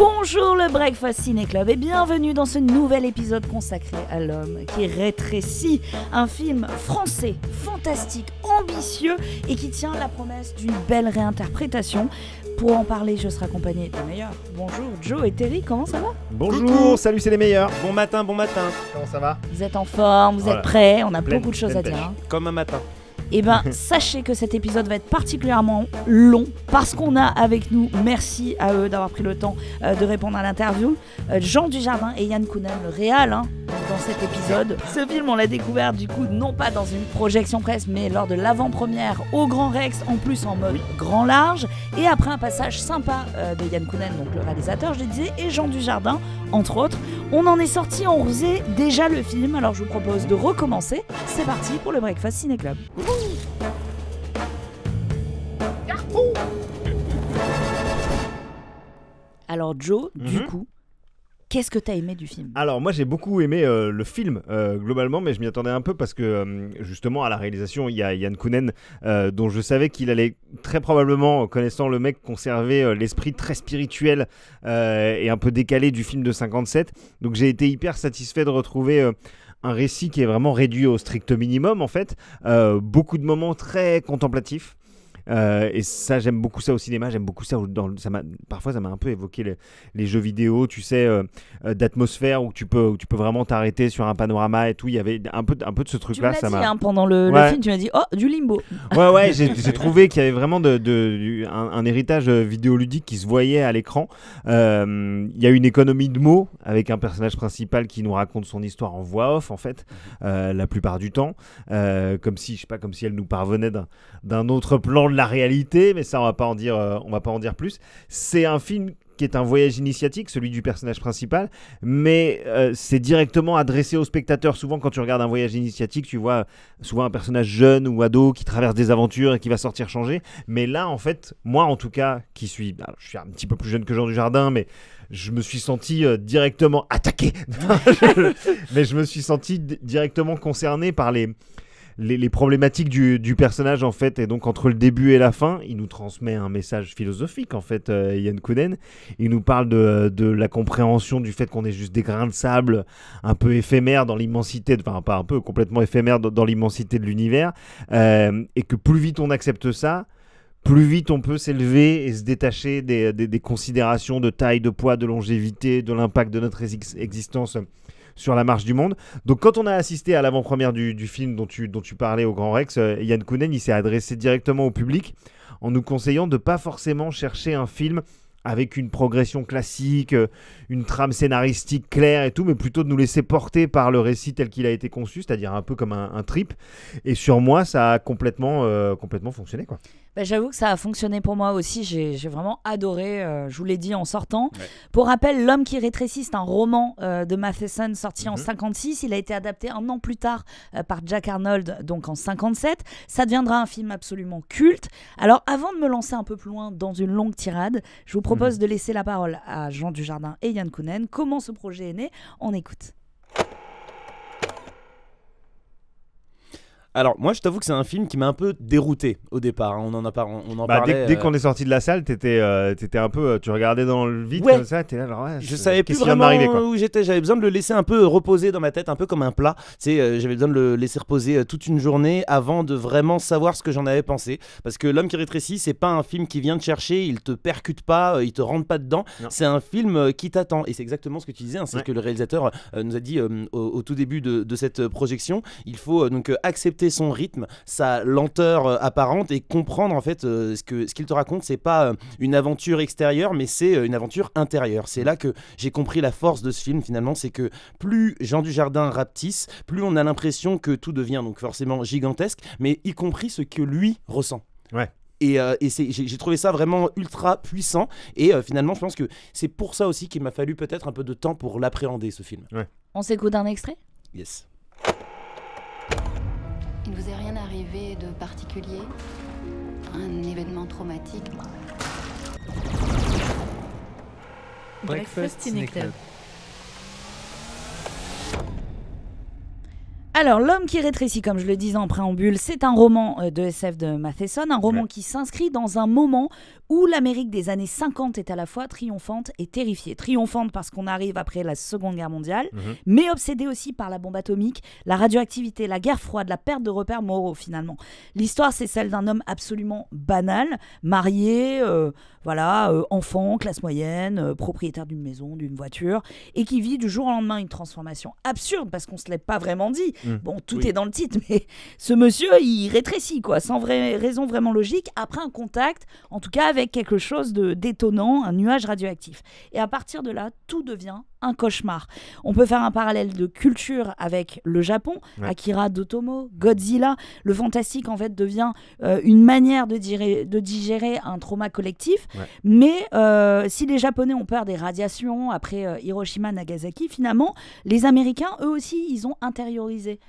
Bonjour le Breakfast Ciné Club et bienvenue dans ce nouvel épisode consacré à l'homme qui rétrécit, un film français, fantastique, ambitieux et qui tient la promesse d'une belle réinterprétation. Pour en parler, je serai accompagné des meilleurs. Bonjour Joe et Terry, comment ça va? Bonjour, Coucou. salut, c'est les meilleurs. Bon matin, bon matin. Comment ça va? Vous êtes en forme, vous êtes prêts, on a beaucoup de choses à dire. Hein. Comme un matin. Eh bien, sachez que cet épisode va être particulièrement long parce qu'on a avec nous, merci à eux d'avoir pris le temps de répondre à l'interview, Jean Dujardin et Yann Kounen, le réal, dans cet épisode. Ce film, on l'a découvert du coup, non pas dans une projection presse, mais lors de l'avant-première au Grand Rex, en plus en mode grand large, et après un passage sympa de Yann Kounen, donc le réalisateur, je le disais, et Jean Dujardin, entre autres. On en est sorti, on faisait déjà le film, alors je vous propose de recommencer. C'est parti pour le Breakfast Ciné Club. Alors Joe, du coup, qu'est-ce que t'as aimé du film? Alors moi j'ai beaucoup aimé le film globalement, mais je m'y attendais un peu parce que justement à la réalisation il y a Yann Kounen dont je savais qu'il allait très probablement, connaissant le mec, conserver l'esprit très spirituel et un peu décalé du film de 57. Donc j'ai été hyper satisfait de retrouver un récit qui est vraiment réduit au strict minimum en fait. Beaucoup de moments très contemplatifs. Et ça, j'aime beaucoup ça au cinéma, j'aime beaucoup ça, parfois ça m'a un peu évoqué les jeux vidéo, tu sais, d'atmosphère où tu peux vraiment t'arrêter sur un panorama et tout. Il y avait un peu de ce truc là. Tu me l'as dit pendant le film, tu m'as dit du limbo. Ouais, j'ai trouvé qu'il y avait vraiment un héritage vidéoludique qui se voyait à l'écran. Il y a une économie de mots avec un personnage principal qui nous raconte son histoire en voix off en fait, la plupart du temps, comme si elle nous parvenait d'un autre plan de la réalité, mais ça on va pas en dire plus. C'est un film qui est un voyage initiatique, celui du personnage principal, mais c'est directement adressé au spectateur. Souvent quand tu regardes un voyage initiatique, tu vois souvent un personnage jeune ou ado qui traverse des aventures et qui va sortir changé, mais là en fait, moi en tout cas, je suis un petit peu plus jeune que Jean Dujardin, mais je me suis senti directement attaqué mais je me suis senti directement concerné par les problématiques du personnage en fait, et donc entre le début et la fin il nous transmet un message philosophique en fait. Yann Kounen, il nous parle de la compréhension du fait qu'on est juste des grains de sable un peu éphémères dans l'immensité, enfin pas un peu, complètement éphémères dans l'immensité de l'univers, et que plus vite on accepte ça, plus vite on peut s'élever et se détacher des considérations de taille, de poids, de longévité, de l'impact de notre existence sur la marche du monde. Donc quand on a assisté à l'avant-première du film dont tu parlais au Grand Rex, Yann Kounen il s'est adressé directement au public en nous conseillant de pas forcément chercher un film avec une progression classique, une trame scénaristique claire et tout, mais plutôt de nous laisser porter par le récit tel qu'il a été conçu, c'est-à-dire un peu comme un trip. Et sur moi, ça a complètement fonctionné, quoi. J'avoue que ça a fonctionné pour moi aussi, j'ai vraiment adoré, je vous l'ai dit en sortant. Ouais. Pour rappel, L'homme qui rétrécit, c'est un roman de Matheson sorti en 56, il a été adapté un an plus tard par Jack Arnold, donc en 57. Ça deviendra un film absolument culte. Alors avant de me lancer un peu plus loin dans une longue tirade, je vous propose de laisser la parole à Jean Dujardin et Yann Kounen. Comment ce projet est né? On écoute. Alors moi je t'avoue que c'est un film qui m'a un peu dérouté au départ, on en parlait. Dès qu'on est sorti de la salle, t'étais un peu, tu regardais dans le vide comme ça, t'es là genre je savais plus vraiment où j'étais, j'avais besoin de le laisser un peu reposer dans ma tête, un peu comme un plat, j'avais besoin de le laisser reposer toute une journée avant de vraiment savoir ce que j'en avais pensé, parce que L'homme qui rétrécit, c'est pas un film qui vient te chercher, il te percute pas, il te rentre pas dedans, c'est un film qui t'attend, et c'est exactement ce que tu disais, c'est ce que le réalisateur nous a dit au tout début de cette projection. Il faut donc accepter son rythme, sa lenteur apparente et comprendre en fait ce qu'il te raconte, c'est pas une aventure extérieure mais c'est une aventure intérieure. C'est là que j'ai compris la force de ce film finalement, c'est que plus Jean Dujardin rapetisse, plus on a l'impression que tout devient donc forcément gigantesque, mais y compris ce que lui ressent. Ouais. Et j'ai trouvé ça vraiment ultra puissant et finalement je pense que c'est pour ça aussi qu'il m'a fallu peut-être un peu de temps pour l'appréhender ce film. Ouais. On s'écoute un extrait ? Yes. Il ne vous est rien arrivé de particulier? Un événement traumatique? Breakfast Ciné Club. Alors, L'homme qui rétrécit, comme je le disais en préambule, c'est un roman de SF de Matheson, un roman qui s'inscrit dans un moment où l'Amérique des années 50 est à la fois triomphante et terrifiée. Triomphante parce qu'on arrive après la Seconde Guerre mondiale, mais obsédée aussi par la bombe atomique, la radioactivité, la guerre froide, la perte de repères moraux finalement. L'histoire, c'est celle d'un homme absolument banal, marié, enfant, classe moyenne, propriétaire d'une maison, d'une voiture, et qui vit du jour au lendemain une transformation absurde parce qu'on se l'est pas vraiment dit. Bon, tout est dans le titre, mais ce monsieur, il rétrécit, quoi, sans raison vraiment logique, après un contact, en tout cas avec quelque chose d'étonnant, un nuage radioactif. Et à partir de là, tout devient un cauchemar. On peut faire un parallèle de culture avec le Japon, Akira d'Otomo, Godzilla. Le fantastique, en fait, devient une manière de digérer un trauma collectif. Mais si les Japonais ont peur des radiations après Hiroshima, Nagasaki, finalement, les Américains, eux aussi, ils ont intériorisé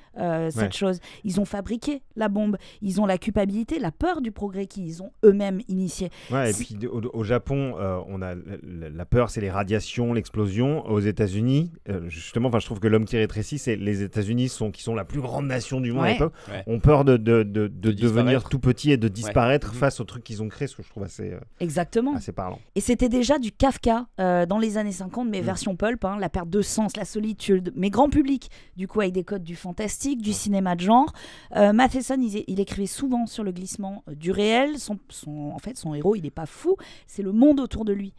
cette chose. Ils ont fabriqué la bombe. Ils ont la culpabilité, la peur du progrès qu'ils ont eux-mêmes initié. Et puis au Japon, on a la peur, c'est les radiations, l'explosion. Aux États-Unis, justement, je trouve que l'homme qui rétrécit, c'est les États-Unis qui sont la plus grande nation du monde à l'époque, ont peur de devenir tout petit et de disparaître face aux trucs qu'ils ont créés, ce que je trouve assez parlant. Et c'était déjà du Kafka dans les années 50, mais version pulp, la perte de sens, la solitude, mais grand public, du coup avec des codes du fantastique, du cinéma de genre. Matheson, il écrivait souvent sur le glissement du réel. Son héros, il n'est pas fou, c'est le monde autour de lui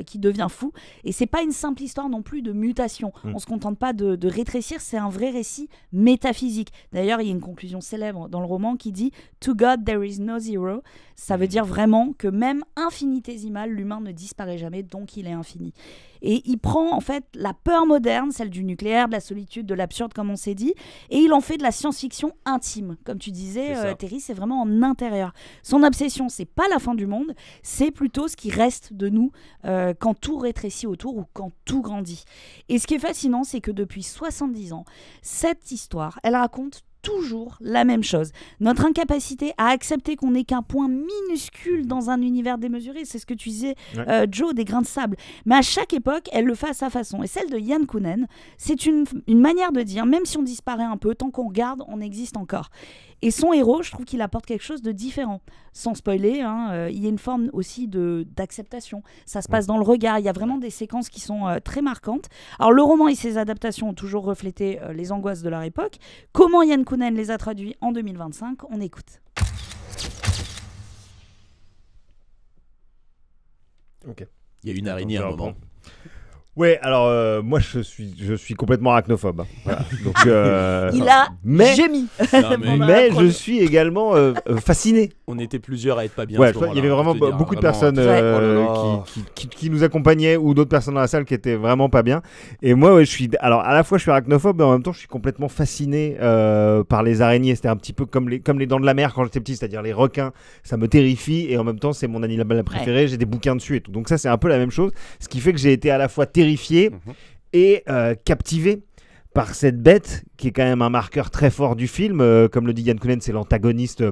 qui devient fou. Et c'est pas une simple histoire non plus de mutation. On se contente pas de rétrécir, c'est un vrai récit métaphysique. D'ailleurs, il y a une conclusion célèbre dans le roman qui dit « To God there is no zero ». Ça veut dire vraiment que même infinitésimal, l'humain ne disparaît jamais, donc il est infini. Et il prend en fait la peur moderne, celle du nucléaire, de la solitude, de l'absurde, comme on s'est dit, et il en fait de la science-fiction intime. Comme tu disais, Terry, c'est vraiment en intérieur. Son obsession, c'est pas la fin du monde, c'est plutôt ce qui reste de nous quand tout rétrécit autour ou quand tout grandit. Et ce qui est fascinant, c'est que depuis 70 ans, cette histoire, elle raconte toujours la même chose. Notre incapacité à accepter qu'on n'est qu'un point minuscule dans un univers démesuré, c'est ce que tu disais, Joe, des grains de sable. Mais à chaque époque, elle le fait à sa façon. Et celle de Yann Kounen, c'est une manière de dire, même si on disparaît un peu, tant qu'on regarde, on existe encore. Et son héros, je trouve qu'il apporte quelque chose de différent. Sans spoiler, il y a une forme aussi d'acceptation. Ça se passe dans le regard. Il y a vraiment des séquences qui sont très marquantes. Alors, le roman et ses adaptations ont toujours reflété les angoisses de leur époque. Comment Yann Kounen les a traduits en 2025 ? On écoute. Ok. Il y a une araignée à un moment. Ouais, alors moi je suis complètement arachnophobe. Voilà. Donc il a gémi. Mais je suis également fasciné. On était plusieurs à être pas bien. Ouais, il y avait vraiment beaucoup de personnes qui nous accompagnaient ou d'autres personnes dans la salle qui étaient vraiment pas bien. Et moi, je suis à la fois je suis arachnophobe, mais en même temps je suis complètement fasciné par les araignées. C'était un petit peu comme les dents de la mer quand j'étais petit, c'est-à-dire les requins. Ça me terrifie et en même temps c'est mon animal préféré. J'ai des bouquins dessus et tout. Donc ça c'est un peu la même chose. Ce qui fait que j'ai été à la fois terrifié et captivé par cette bête qui est quand même un marqueur très fort du film. Comme le dit Yann Kounen, c'est l'antagoniste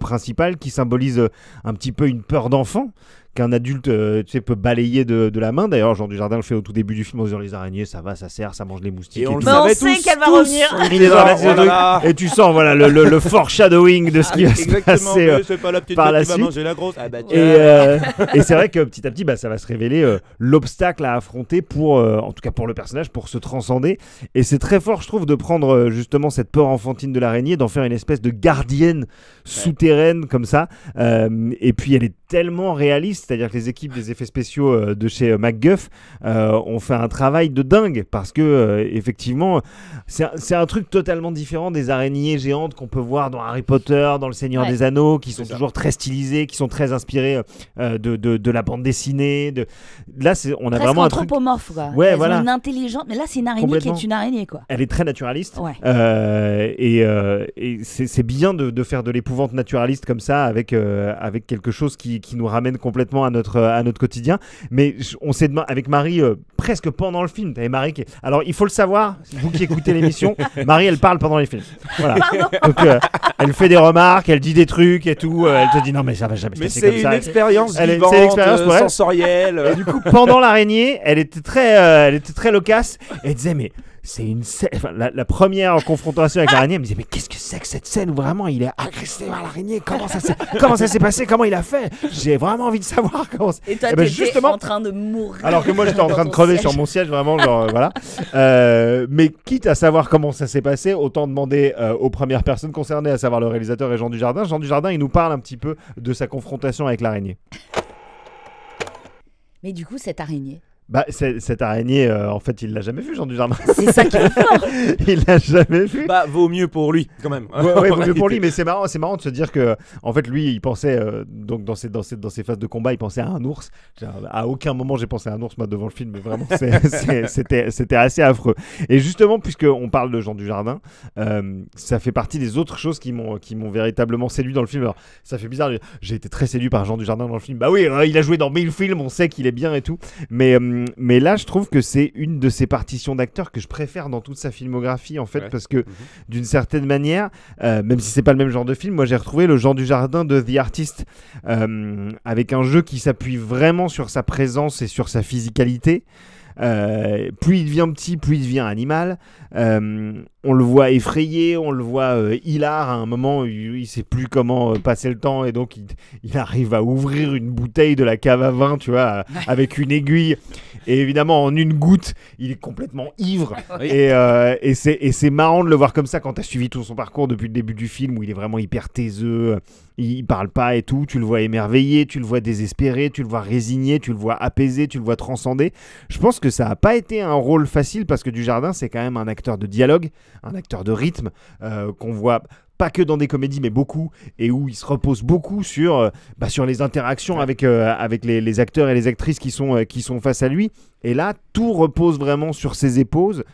principal qui symbolise un petit peu une peur d'enfant qu'un adulte peut balayer de la main. D'ailleurs, Jean Dujardin le fait au tout début du film en disant les araignées, ça va, ça sert, ça mange les moustiques. Et on sait qu'elle va revenir. Et tu sens le foreshadowing de ce qui va se passer c'est pas la petite par la qui va suite. manger la grosse. Ah bah, et c'est vrai que petit à petit, ça va se révéler l'obstacle à affronter en tout cas pour le personnage, pour se transcender. Et c'est très fort, je trouve, de prendre justement cette peur enfantine de l'araignée, d'en faire une espèce de gardienne souterraine comme ça. Et puis elle est tellement réaliste, c'est-à-dire que les équipes des effets spéciaux de chez MacGuff ont fait un travail de dingue parce que effectivement c'est un truc totalement différent des araignées géantes qu'on peut voir dans Harry Potter, dans Le Seigneur des Anneaux, qui sont toujours très stylisées, qui sont très inspirées de la bande dessinée. Là, on a presque vraiment un truc anthropomorphe, quoi. Ouais, Elles ont une intelligence, mais là c'est une araignée qui est une araignée, quoi. Elle est très naturaliste. Ouais. Et c'est bien de faire de l'épouvante naturaliste comme ça avec quelque chose qui nous ramène complètement à notre quotidien. Mais on s'est demandé avec Marie presque pendant le film. T'avais Marie alors il faut le savoir, vous qui écoutez l'émission, Marie elle parle pendant les films. Voilà. Donc elle fait des remarques, elle dit des trucs et tout. Elle te dit non mais ça va jamais se passer comme ça. Mais c'est une expérience vivante, c'est l'expérience pour elle. Sensorielle. Et du coup pendant l'araignée, elle était très loquace. Et elle disait mais c'est une scène. Enfin, la première confrontation avec l'araignée, elle me disait mais qu'est-ce que c'est que cette scène où vraiment il est agressé par l'araignée? Comment ça s'est passé? Comment il a fait? J'ai vraiment envie de savoir comment. Et toi, t'étais justement en train de mourir. Alors que moi, j'étais en train de crever sur mon siège, vraiment, genre voilà. Mais quitte à savoir comment ça s'est passé, autant demander aux premières personnes concernées, à savoir le réalisateur et Jean Dujardin. Jean Dujardin, il nous parle un petit peu de sa confrontation avec l'araignée. Mais du coup, cette araignée. Bah, cette araignée, en fait, il l'a jamais vue, Jean Dujardin. C'est ça qui est fort. Il l'a jamais vue. Bah, vaut mieux pour lui, quand même. Ouais, vaut mieux pour lui, mais c'est marrant de se dire que, en fait, lui, il pensait, donc dans ses phases de combat, il pensait à un ours. À aucun moment, j'ai pensé à un ours, moi, devant le film, mais vraiment, c'était assez affreux. Et justement, puisqu'on parle de Jean Dujardin, ça fait partie des autres choses qui m'ont véritablement séduit dans le film. Alors, ça fait bizarre, j'ai été très séduit par Jean Dujardin dans le film. Bah oui, il a joué dans 1000 films, on sait qu'il est bien et tout, mais là, je trouve que c'est une de ses partitions d'acteur que je préfère dans toute sa filmographie, en fait, parce que d'une certaine manière, même si c'est pas le même genre de film, moi j'ai retrouvé le Jean Dujardin de The Artist, avec un jeu qui s'appuie vraiment sur sa présence et sur sa physicalité. Plus il devient petit, plus il devient animal. On le voit effrayé, on le voit hilar. À un moment, il sait plus comment passer le temps et donc il arrive à ouvrir une bouteille de la cave à vin, tu vois, avec une aiguille. Et évidemment, en une goutte, il est complètement ivre. Et c'est marrant de le voir comme ça quand tu as suivi tout son parcours depuis le début du film où il est vraiment hyper taiseux. Il parle pas et tout. Tu le vois émerveillé, tu le vois désespéré, tu le vois résigné, tu le vois apaisé, tu le vois transcender. Je pense que ça a pas été un rôle facile parce que Dujardin, c'est quand même un acteur de dialogue, un acteur de rythme qu'on voit pas que dans des comédies mais beaucoup, et où il se repose beaucoup sur les interactions avec les acteurs et les actrices qui sont face à lui. Et là, tout repose vraiment sur ses épaules,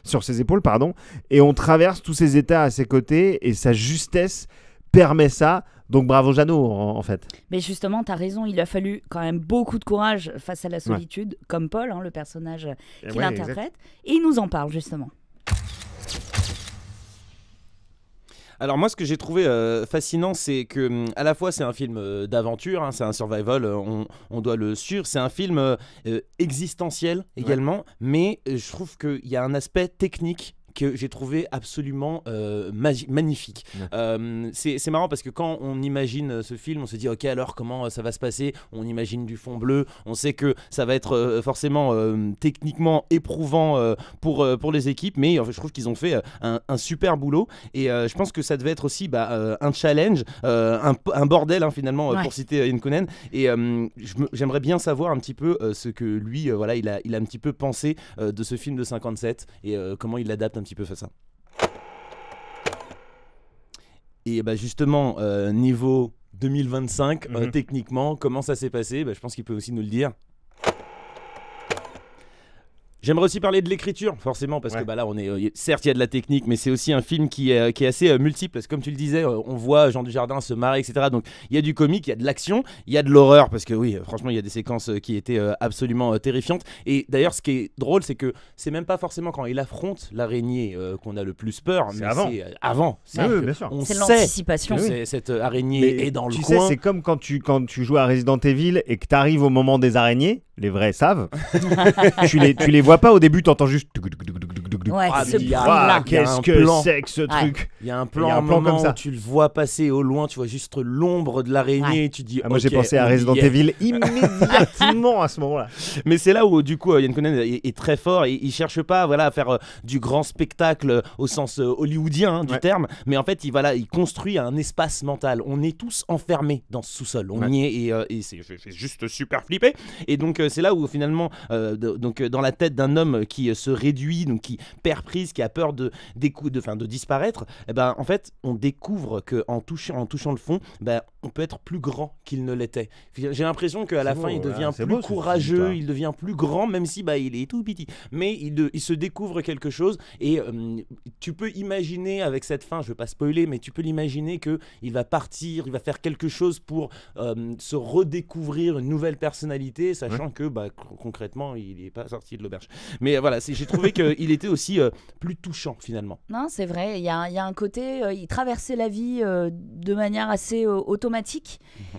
et on traverse tous ces états à ses côtés, et sa justesse permet ça. Donc bravo Jeannot, en fait. Mais justement, tu as raison, il a fallu quand même beaucoup de courage face à la solitude, comme Paul, le personnage qu'il interprète. Exact. Et il nous en parle justement. Alors moi, ce que j'ai trouvé fascinant, c'est que à la fois c'est un film d'aventure, c'est un survival, on doit le suivre. C'est un film existentiel également, mais je trouve qu'il y a un aspect technique que j'ai trouvé absolument magnifique. C'est marrant parce que quand on imagine ce film, on se dit ok, alors comment ça va se passer? On imagine du fond bleu, on sait que ça va être forcément techniquement éprouvant pour les équipes, mais je trouve qu'ils ont fait un super boulot, et je pense que ça devait être aussi un challenge, un bordel finalement, pour citer Ian Counen, et j'aimerais bien savoir un petit peu ce que lui il a un petit peu pensé de ce film de 57 et comment il l'adapte un petit peu face à ça. Et justement, niveau 2025, techniquement, comment ça s'est passé? Je pense qu'il peut aussi nous le dire. J'aimerais aussi parler de l'écriture, forcément, parce que là, on est certes, il y a de la technique, mais c'est aussi un film qui est assez multiple, parce que comme tu le disais, on voit Jean Dujardin se marrer, etc. Donc, il y a du comique, il y a de l'action, il y a de l'horreur, parce que oui, franchement, il y a des séquences qui étaient absolument terrifiantes. Et d'ailleurs, ce qui est drôle, c'est que c'est même pas forcément quand il affronte l'araignée qu'on a le plus peur, mais c'est avant. Bien sûr. C'est l'anticipation. Cette araignée est dans le coin. Tu sais, c'est comme quand tu joues à Resident Evil et que tu arrives au moment des araignées. Les vrais savent. tu les vois pas au début, t'entends juste. Qu'est-ce que c'est que ce truc? Il y a un plan comme ça. Tu le vois passer au loin, tu vois juste l'ombre de l'araignée. Tu dis. Moi j'ai pensé à Resident Evil immédiatement à ce moment-là. Mais c'est là où du coup Ian Counen est très fort. Et il cherche pas à faire du grand spectacle au sens hollywoodien du terme, mais en fait il construit un espace mental. On est tous enfermés dans ce sous-sol. On y est et c'est juste super flippé. Et donc c'est là où finalement dans la tête d'un homme qui se réduit, donc qui perd prise, qui a peur de disparaître, en fait on découvre qu'en touchant le fond, on peut être plus grand qu'il ne l'était. J'ai l'impression qu'à la fin il devient plus courageux, il devient plus grand, même si il est tout petit, mais il se découvre quelque chose. Et tu peux imaginer avec cette fin, je ne veux pas spoiler, mais tu peux l'imaginer qu'il va partir, il va faire quelque chose pour se redécouvrir une nouvelle personnalité, sachant que concrètement il n'est pas sorti de l'auberge. Mais voilà, j'ai trouvé qu'il était aussi plus touchant finalement. Non, c'est vrai, il y a un côté, il traversait la vie de manière assez automatique,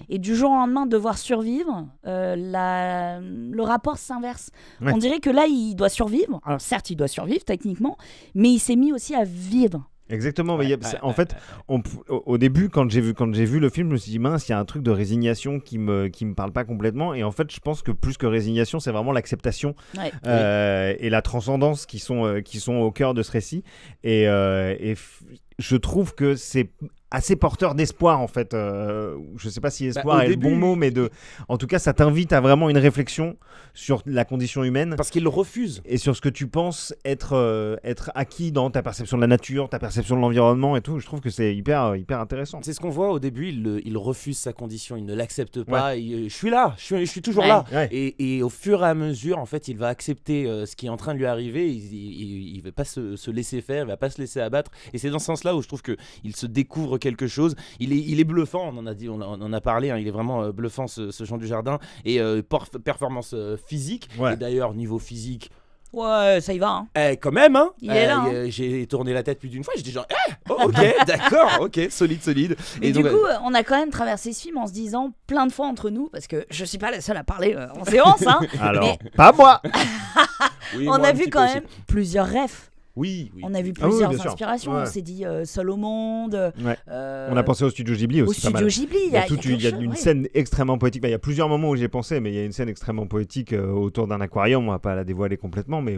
et du jour au lendemain devoir survivre, le rapport s'inverse. On dirait que là, il doit survivre, alors certes, il doit survivre techniquement, mais il s'est mis aussi à vivre. Exactement, mais en fait, au début, quand j'ai vu le film, je me suis dit mince, il y a un truc de résignation qui me parle pas complètement, et en fait, je pense que plus que résignation, c'est vraiment l'acceptation et la transcendance qui sont au cœur de ce récit, et je trouve que c'est assez porteur d'espoir en fait. Je sais pas si espoir est le bon mot, mais en tout cas, ça t'invite à vraiment une réflexion sur la condition humaine. Parce qu'il le refuse. Et sur ce que tu penses être acquis dans ta perception de la nature, ta perception de l'environnement et tout. Je trouve que c'est hyper intéressant. C'est ce qu'on voit au début, il refuse sa condition, il ne l'accepte pas. Je suis là, je suis toujours là. Ouais. Et au fur et à mesure, en fait, il va accepter ce qui est en train de lui arriver. Il va pas se laisser faire, il va pas se laisser abattre. Et c'est dans ce sens-là où je trouve qu'il se découvre quelque chose. Il est bluffant, on en a parlé, hein, il est vraiment bluffant ce Jean Dujardin, et performance physique, et d'ailleurs niveau physique, ouais, ça y va. Quand même, hein. Il est là. J'ai tourné la tête plus d'une fois. J'étais genre, ok, d'accord, ok, solide. Et du coup, on a quand même traversé ce film en se disant plein de fois entre nous, parce que je suis pas la seule à parler en séance, hein. Alors, mais... pas moi. Oui, on a vu quand même plusieurs refs. Oui. On a vu plusieurs inspirations. Ouais. On s'est dit Seul au monde. Ouais. On a pensé au Studio Ghibli aussi. Au Studio Ghibli, il y a une scène extrêmement poétique. Il y a plusieurs moments où j'y ai pensé, mais il y a une scène extrêmement poétique autour d'un aquarium. On va pas la dévoiler complètement, mais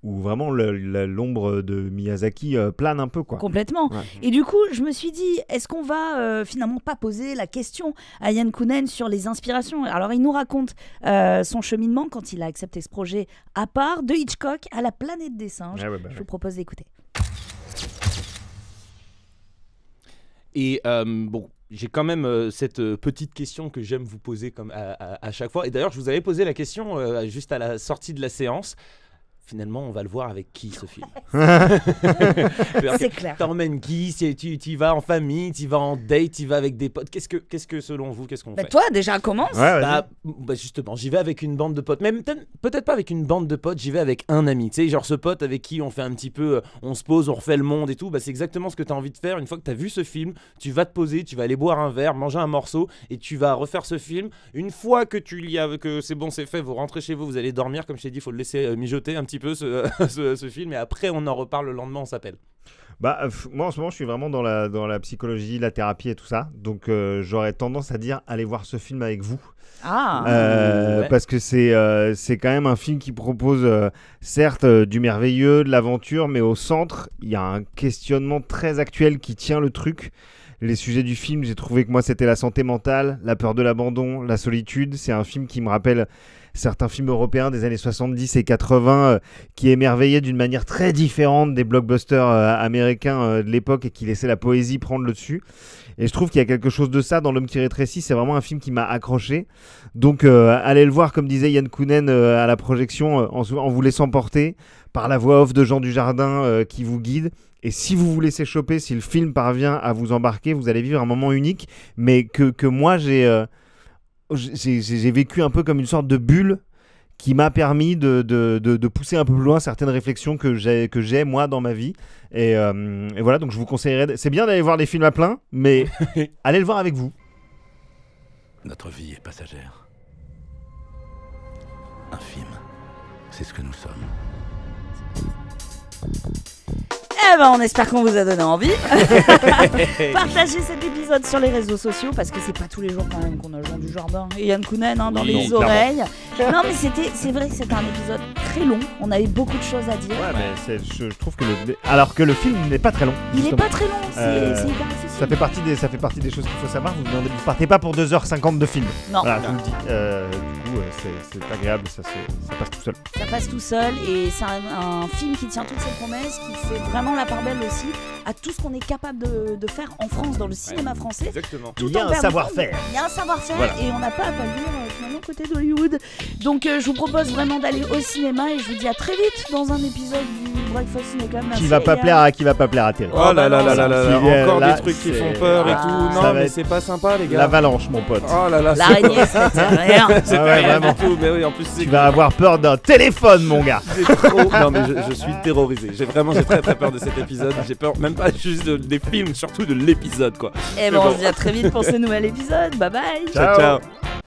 où vraiment l'ombre de Miyazaki plane un peu, quoi. Complètement. Ouais. Et du coup, je me suis dit, est-ce qu'on va finalement pas poser la question à Yann Kounen sur les inspirations ? Alors, il nous raconte son cheminement quand il a accepté ce projet à part, de Hitchcock à la planète des singes. Je vous propose d'écouter. Et bon, j'ai quand même cette petite question que j'aime vous poser comme à chaque fois. Et d'ailleurs, je vous avais posé la question juste à la sortie de la séance. Finalement, on va le voir avec qui, ce film? C'est clair. T'emmènes qui? Tu y vas en famille, tu y vas en date, tu y vas avec des potes. Qu'est-ce que selon vous, qu'est-ce qu'on fait? Toi, déjà, commence. Justement, j'y vais avec une bande de potes. Même peut-être pas avec une bande de potes, j'y vais avec un ami. Tu sais, genre ce pote avec qui on fait un petit peu, on se pose, on refait le monde et tout. C'est exactement ce que tu as envie de faire. Une fois que tu as vu ce film, tu vas te poser, tu vas aller boire un verre, manger un morceau et tu vas refaire ce film. Une fois que que c'est bon, c'est fait, vous rentrez chez vous, vous allez dormir. Comme je t'ai dit, il faut le laisser mijoter un petit peu ce film, et après on en reparle le lendemain, on s'appelle. Moi en ce moment je suis vraiment dans la psychologie, la thérapie et tout ça, donc j'aurais tendance à dire allez voir ce film avec vous. Parce que c'est quand même un film qui propose certes du merveilleux, de l'aventure, mais au centre il y a un questionnement très actuel qui tient le truc. Les sujets du film, j'ai trouvé que moi c'était la santé mentale, la peur de l'abandon, la solitude. C'est un film qui me rappelle certains films européens des années 70 et 80 qui émerveillaient d'une manière très différente des blockbusters américains de l'époque et qui laissaient la poésie prendre le dessus. Et je trouve qu'il y a quelque chose de ça dans L'Homme qui rétrécit. C'est vraiment un film qui m'a accroché. Donc allez le voir, comme disait Yann Kounen à la projection, en vous laissant porter par la voix off de Jean Dujardin qui vous guide. Et si vous vous laissez choper, si le film parvient à vous embarquer, vous allez vivre un moment unique, mais que moi j'ai vécu un peu comme une sorte de bulle qui m'a permis de pousser un peu plus loin certaines réflexions que j'ai moi dans ma vie. Et voilà, donc je vous conseillerais, c'est bien d'aller voir des films à plein, mais allez le voir avec vous. Notre vie est passagère. Un film, c'est ce que nous sommes. On espère qu'on vous a donné envie. Partagez cet épisode sur les réseaux sociaux, parce que c'est pas tous les jours quand même qu'on a Jean Dujardin et Yann Kounen dans les oreilles. Non, mais c'est vrai que c'était un épisode très long. On avait beaucoup de choses à dire. Je trouve que alors que le film n'est pas très long. Il n'est pas très long, c'est hyper accessible. Ça fait partie des choses qu'il faut savoir. Vous partez pas pour 2h50 de film. Non. Voilà, je vous le dis. Du coup, c'est agréable, ça passe tout seul. Ça passe tout seul, et c'est un film qui tient toutes ses promesses, qui fait vraiment la part belle aussi à tout ce qu'on est capable de faire en France, dans le cinéma français. Exactement. Il y a un savoir-faire. Il y a un savoir-faire, voilà. Et on n'a pas à le dire finalement côté d'Hollywood. Donc je vous propose vraiment d'aller au cinéma, et je vous dis à très vite dans un épisode du Breakfast in a Club. Qui va pas plaire à Terry. Oh là là là là là, encore là, des trucs qui font peur et tout. Non, mais c'est pas sympa, les gars. L'avalanche, mon pote. Oh là là, l'araignée, c'était rien. c'est rien du tout. Mais oui, en plus, tu vas avoir peur d'un téléphone, mon gars. C'est trop. Non, mais je suis terrorisé. J'ai très très peur de cet épisode. J'ai peur, même pas juste des films, surtout de l'épisode, quoi. Et bon, on se dit à très vite pour ce nouvel épisode. Bye bye. Ciao.